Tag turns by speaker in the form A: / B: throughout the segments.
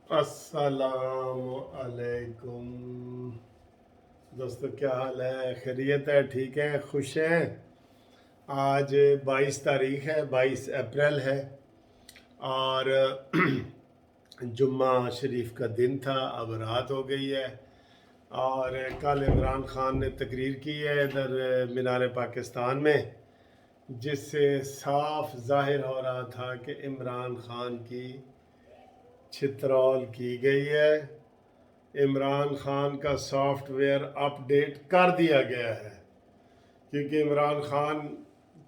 A: अस्सलाम अलैकुम दोस्तों, क्या हाल है? खैरियत है? ठीक है? खुश हैं? आज 22 तारीख है, 22 अप्रैल है और जुम्मा शरीफ का दिन था। अब रात हो गई है और कल इमरान खान ने तकरीर की है इधर मीनार पाकिस्तान में, जिससे साफ ज़ाहिर हो रहा था कि इमरान खान की छित्रौल की गई है। इमरान खान का सॉफ्टवेयर अपडेट कर दिया गया है, क्योंकि इमरान खान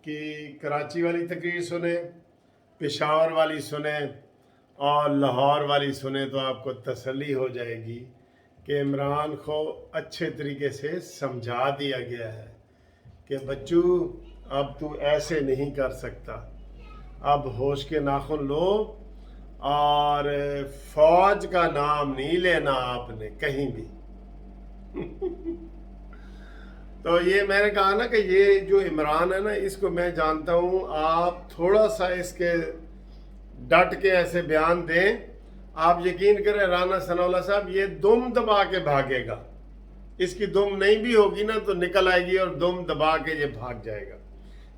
A: की कराची वाली तकरीर सुने, पेशावर वाली सुने और लाहौर वाली सुने तो आपको तसल्ली हो जाएगी कि इमरान को अच्छे तरीके से समझा दिया गया है कि बच्चू, अब तू ऐसे नहीं कर सकता, अब होश के नाखुन लो और फौज का नाम नहीं लेना आपने कहीं भी। तो ये मैंने कहा ना कि ये जो इमरान है ना, इसको मैं जानता हूँ। आप थोड़ा सा इसके डट के ऐसे बयान दें, आप यकीन करें राना सनाउल्लाह साहब ये दुम दबा के भागेगा। इसकी दुम नहीं भी होगी ना तो निकल आएगी और दुम दबा के ये भाग जाएगा।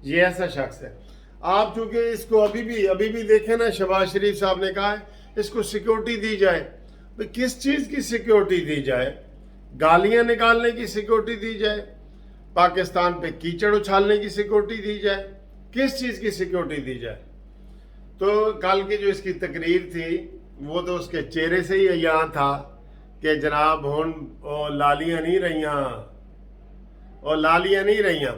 A: ये ऐसा शख्स है। आप चूंकि इसको अभी भी देखें ना, शहबाज शरीफ साहब ने कहा है इसको सिक्योरिटी दी जाए। तो किस चीज़ की सिक्योरिटी दी जाए? गालियां निकालने की सिक्योरिटी दी जाए? पाकिस्तान पे कीचड़ उछालने की सिक्योरिटी दी जाए? किस चीज़ की सिक्योरिटी दी जाए? तो कल की जो इसकी तकरीर थी वो तो उसके चेहरे से ही यहाँ था कि जनाब हुन लालियाँ नहीं रहियाँ, और लालियाँ नहीं रहियाँ।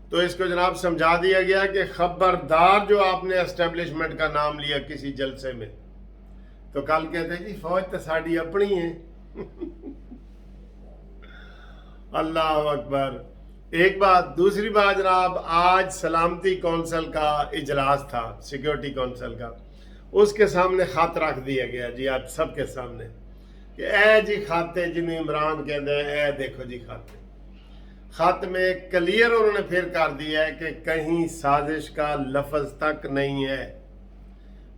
A: तो इसको जनाब समझा दिया गया कि खबरदार जो आपने एस्टेब्लिशमेंट का नाम लिया किसी जलसे में। तो कल कहते जी फौज तो साड़ी अपनी है। अल्लाह अकबर। एक बात। दूसरी बात जनाब, आज सलामती कौंसिल का इजलास था, सिक्योरिटी कौंसिल का। उसके सामने खत रख दिया गया जी, आप सबके सामने कि ए जी खाते जिन्हें इमरान कहते हैं, ए देखो जी खाते। खत में क्लियर उन्होंने फिर कर दिया है कि कहीं साजिश का लफ्ज तक नहीं है।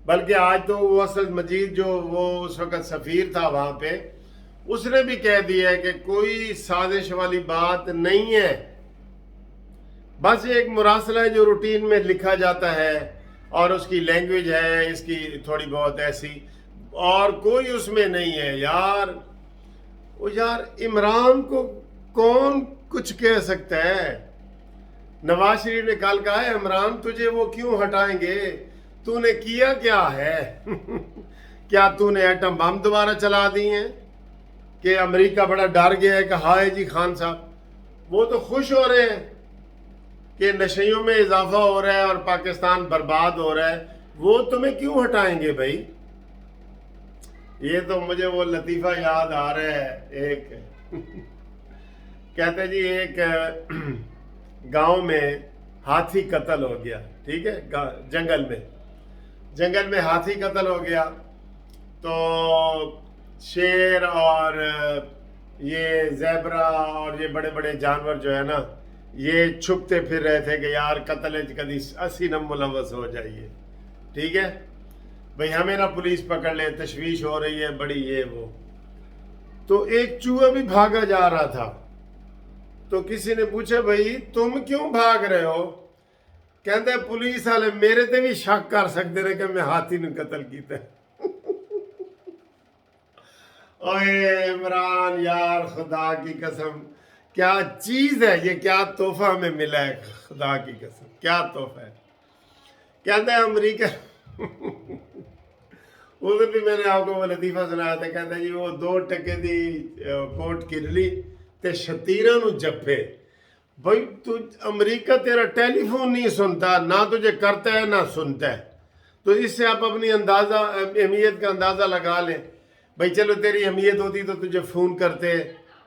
A: बल्कि आज तो वो असल मजीद जो वो उस वक्त सफीर था वहां पे, उसने भी कह दिया है कि कोई साजिश वाली बात नहीं है, बस एक मुरासला है जो रूटीन में लिखा जाता है और उसकी लैंग्वेज है इसकी थोड़ी बहुत ऐसी, और कोई उसमें नहीं है। यार वो यार इमरान को कौन कुछ कह सकता है? नवाज शरीफ ने कल कहा है इमरान तुझे वो क्यों हटाएंगे, तूने किया क्या है? क्या तूने एटम बम दोबारा चला दी हैं कि अमेरिका बड़ा डर गया है कि हाय जी खान साहब? वो तो खुश हो रहे हैं कि नशेइयों में इजाफा हो रहा है और पाकिस्तान बर्बाद हो रहा है। वो तुम्हें क्यों हटाएंगे भाई? ये तो मुझे वो लतीफ़ा याद आ रहा है। एक कहते जी एक गांव में हाथी कत्ल हो गया, ठीक है, जंगल में हाथी कत्ल हो गया। तो शेर और ये ज़ेबरा और ये बड़े बड़े जानवर जो है ना, ये छुपते फिर रहे थे कि यार कत्ल कदी असी न मुलवस हो जाइए, ठीक है भाई, हमें ना पुलिस पकड़ ले, तशवीश हो रही है बड़ी ये वो। तो एक चूहा भी भागा जा रहा था। तो किसी ने पूछा भाई तुम क्यों भाग रहे हो? कहते पुलिस वाले मेरे ते भी शक कर सकते रहे कि मैं हाथी ने कत्ल किया। ओए इमरान यार, खुदा की कसम क्या चीज है ये, क्या तोहफा हमें मिला है, खुदा की कसम क्या तोहफा है। कहते हैं अमरीका उधर भी मैंने आपको वो लतीफा सुनाया था। कहता जी वो 2 टके दी कोट किरली ते शतीरा नु जप्फे। भाई तू अमेरिका तेरा टेलीफोन नहीं सुनता, ना तुझे करता है ना सुनता है। तो इससे आप अपनी अहमियत का अंदाज़ा लगा लें। भाई चलो तेरी अहमियत होती तो तुझे फ़ोन करते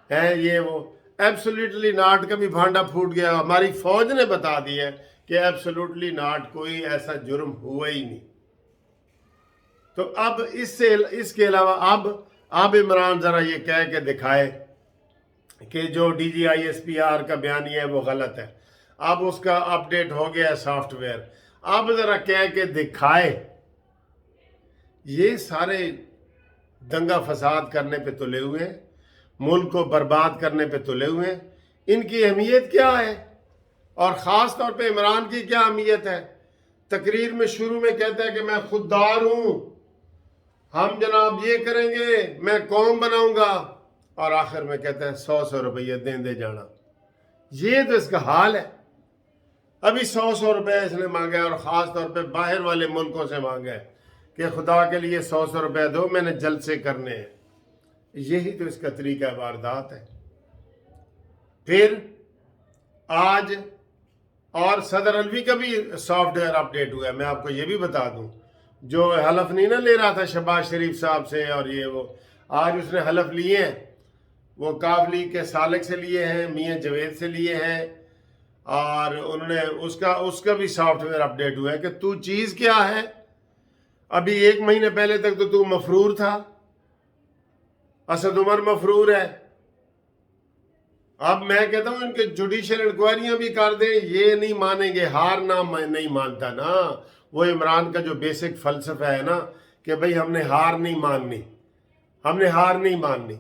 A: हैं ये वो। Absolutely not. कभी भांडा फूट गया, हमारी फ़ौज ने बता दिया है कि एब्सोल्युटली नॉट, कोई ऐसा जुर्म हुआ ही नहीं। तो अब इसके अलावा अब इमरान ज़रा ये कह के दिखाए कि जो DGISPR का बयानिया है वो गलत है। अब उसका अपडेट हो गया सॉफ्टवेयर, अब ज़रा कह के दिखाए। ये सारे दंगा फसाद करने पे तुले हुए हैं, मुल्क को बर्बाद करने पे तुले हुए हैं। इनकी अहमियत क्या है और ख़ास तौर पे इमरान की क्या अहमियत है? तकरीर में शुरू में कहता है कि मैं खुददार हूँ, हम जनाब ये करेंगे, मैं कौम बनाऊंगा, और आखिर में कहता है 100 रुपये दे जाना। ये तो इसका हाल है। अभी 100 रुपये इसने मांगे और ख़ास तौर पे बाहर वाले मुल्कों से मांगे कि खुदा के लिए 100 रुपये दो, मैंने जलसे करने हैं। यही तो इसका तरीका वारदात है। फिर आज और सदर अलवी का भी सॉफ्टवेयर अपडेट हुआ है। मैं आपको ये भी बता दूं, जो हलफ नहीं ना ले रहा था शहबाज शरीफ साहब से और ये वो, आज उसने हलफ लिए हैं। वो काबली के सालिक से लिए हैं, मियाँ जवेद से लिए हैं, और उन्होंने उसका भी सॉफ्टवेयर अपडेट हुआ है कि तू चीज़ क्या है। अभी 1 महीने पहले तक तो तू मफरूर था, असद उमर मफरूर है। अब मैं कहता हूं इनके जुडिशियल इंक्वायरियां भी कर दें, ये नहीं मानेंगे। हार ना नहीं मानता ना वो। इमरान का जो बेसिक फलसफा है ना कि भाई हमने हार नहीं माननी, हमने हार नहीं माननी,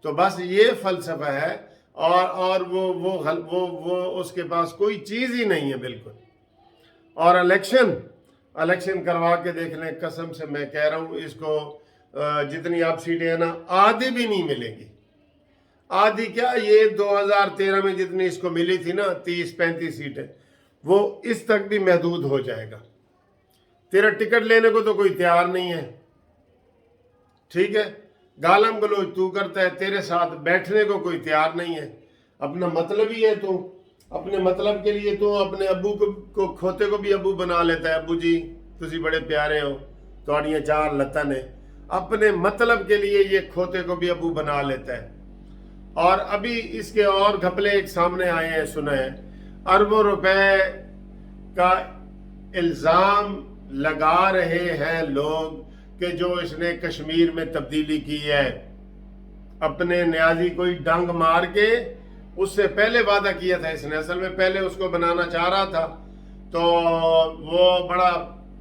A: तो बस ये फलसफा है। और वो उसके पास कोई चीज़ ही नहीं है बिल्कुल। और इलेक्शन करवा के देख लें, कसम से मैं कह रहा हूँ इसको जितनी आप सीटें हैं ना, आधी भी नहीं मिलेगी। आधी क्या, ये 2013 में जितनी इसको मिली थी ना 30-35 सीटें, वो इस तक भी महदूद हो जाएगा। तेरा टिकट लेने को तो कोई तैयार नहीं है, ठीक है, गालम गलोच तू करता है, तेरे साथ बैठने को कोई तैयार नहीं है। अपना मतलब ही है तू, अपने मतलब के लिए तू अपने अब्बू को खोते को भी अब्बू बना लेता है। अब्बू जी तुसी बड़े प्यारे हो, तुहाड़ियां 4 लत्तां ने। अपने मतलब के लिए ये खोते को भी अब्बू बना लेता है। और अभी इसके और घपले एक सामने आए हैं, सुना है, अरबों रुपए का इल्ज़ाम लगा रहे हैं लोग कि जो इसने कश्मीर में तब्दीली की है, अपने न्याजी कोई डंग मार के, उससे पहले वादा किया था इसने, असल में पहले उसको बनाना चाह रहा था, तो वो बड़ा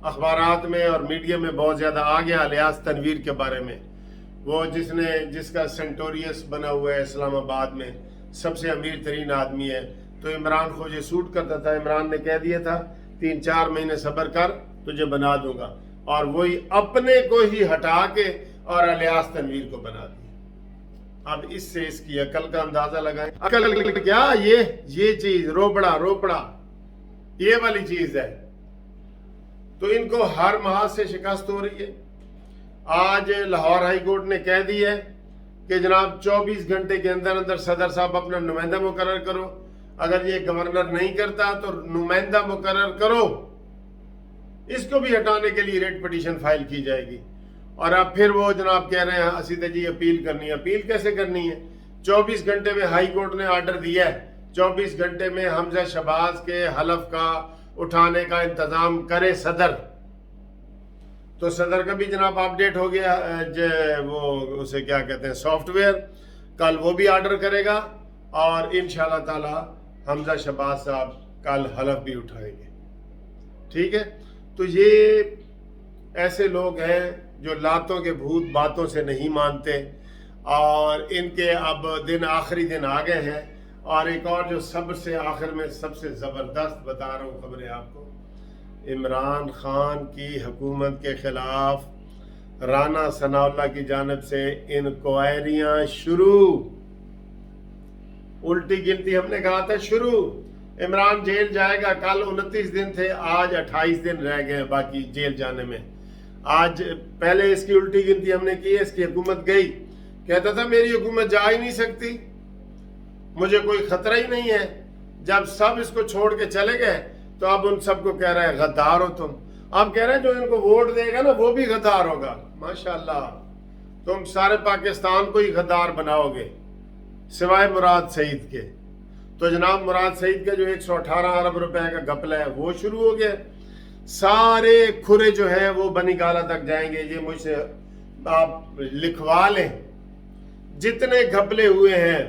A: अखबारात में और मीडिया में बहुत ज़्यादा आ गया अलियास तनवीर के बारे में। वो जिसका सेंटोरियस बना हुआ है इस्लामाबाद में, सबसे अमीर तरीन आदमी है। तो इमरान को ये सूट करता था। इमरान ने कह दिया था 3-4 महीने सब्र कर, तुझे बना दूंगा, और वही अपने को ही हटा के और अलियास तनवीर को बना दिया। अब इससे इसकी अकल का अंदाजा लगाएं। अकल क्या, ये चीज रोपड़ा ये वाली चीज है। तो इनको हर महाज से शिकस्त हो रही है। आज लाहौर हाई कोर्ट ने कह दिया है कि जनाब 24 घंटे के अंदर अंदर सदर साहब अपना नुमाइंदा मुकर्रर करो। अगर ये गवर्नर नहीं करता तो नुमाइंदा मुकर्रर करो। इसको भी हटाने के लिए रेट पिटीशन फाइल की जाएगी। और अब फिर वो जनाब कह रहे हैं असीदा जी अपील करनी है। अपील कैसे करनी है? 24 घंटे में हाई कोर्ट ने ऑर्डर दिया है, 24 घंटे में हमजा शहबाज के हलफ का उठाने का इंतजाम करे सदर। तो सदर का भी जनाब अपडेट हो गया, वो उसे क्या कहते हैं, सॉफ्टवेयर। कल वो भी ऑर्डर करेगा और इंशाल्लाह ताला हमजा शहबाज साहब कल हलफ भी उठाएंगे। ठीक है, तो ये ऐसे लोग हैं जो लातों के भूत बातों से नहीं मानते, और इनके अब आखिरी दिन आ गए हैं। और एक और जो सबसे आखिर में सबसे ज़बरदस्त बता रहा हूँ खबरें आपको, इमरान खान की हुकूमत के खिलाफ राना सनाउल्लाह की जानिब से इंक्वायरियां शुरू। उल्टी गिनती हमने कहा था शुरू। इमरान जेल जाएगा, कल 29 दिन थे, आज 28 दिन रह गए बाकी जेल जाने में। आज पहले इसकी उल्टी गिनती हमने की है, इसकी हुकूमत गई, कहता था मेरी हुकूमत जा ही नहीं सकती, मुझे कोई खतरा ही नहीं है। जब सब इसको छोड़ के चले गए तो अब उन सबको कह रहा है गद्दार हो तुम। अब कह रहे हैं जो इनको वोट देगा ना वो भी गद्दार होगा। माशाल्लाह, तुम सारे पाकिस्तान को ही गद्दार बनाओगे सिवाय मुराद सईद के। तो जनाब मुराद सईद का जो 118 अरब रुपए का घपला है वो शुरू हो गया। सारे खुरे जो है वो बनी गाला तक जाएंगे। ये मुझसे आप लिखवा लें, जितने घपले हुए हैं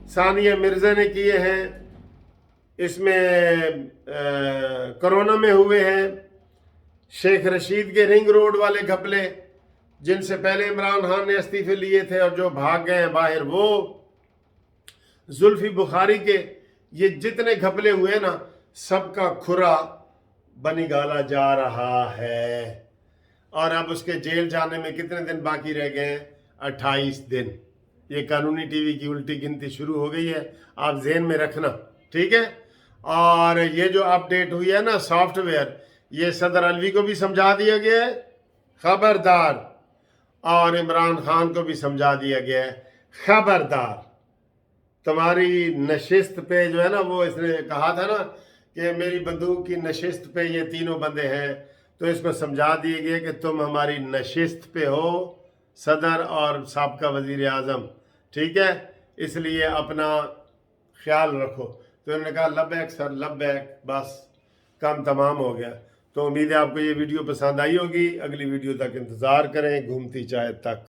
A: सानिया मिर्जा ने किए हैं, इसमें कोरोना में हुए हैं, शेख रशीद के रिंग रोड वाले घपले, जिनसे पहले इमरान खान ने इस्तीफे लिए थे और जो भाग गए हैं बाहर, वो जुल्फी बुखारी के ये जितने घपले हुए ना, सबका खुरा बनी गाला जा रहा है। और अब उसके जेल जाने में कितने दिन बाकी रह गए हैं? 28 दिन। ये कानूनी टीवी की उल्टी गिनती शुरू हो गई है, आप ज़हन में रखना, ठीक है। और ये जो अपडेट हुई है ना सॉफ्टवेयर, ये सदर अलवी को भी समझा दिया गया है, खबरदार। और इमरान खान को भी समझा दिया गया है, खबरदार। तुम्हारी नशिस्त पे जो है ना, वो इसने कहा था ना कि मेरी बंदूक की नशिस्त पे ये तीनों बंदे हैं, तो इसको समझा दिए गए कि तुम हमारी नशिस्त पे हो, सदर और साबका वजीर आज़म, ठीक है, इसलिए अपना ख्याल रखो। तो इन्होंने कहा लब्बैक सर, लब्बैक, बस काम तमाम हो गया। तो उम्मीद है आपको ये वीडियो पसंद आई होगी। अगली वीडियो तक इंतज़ार करें, घूमती चाय तक।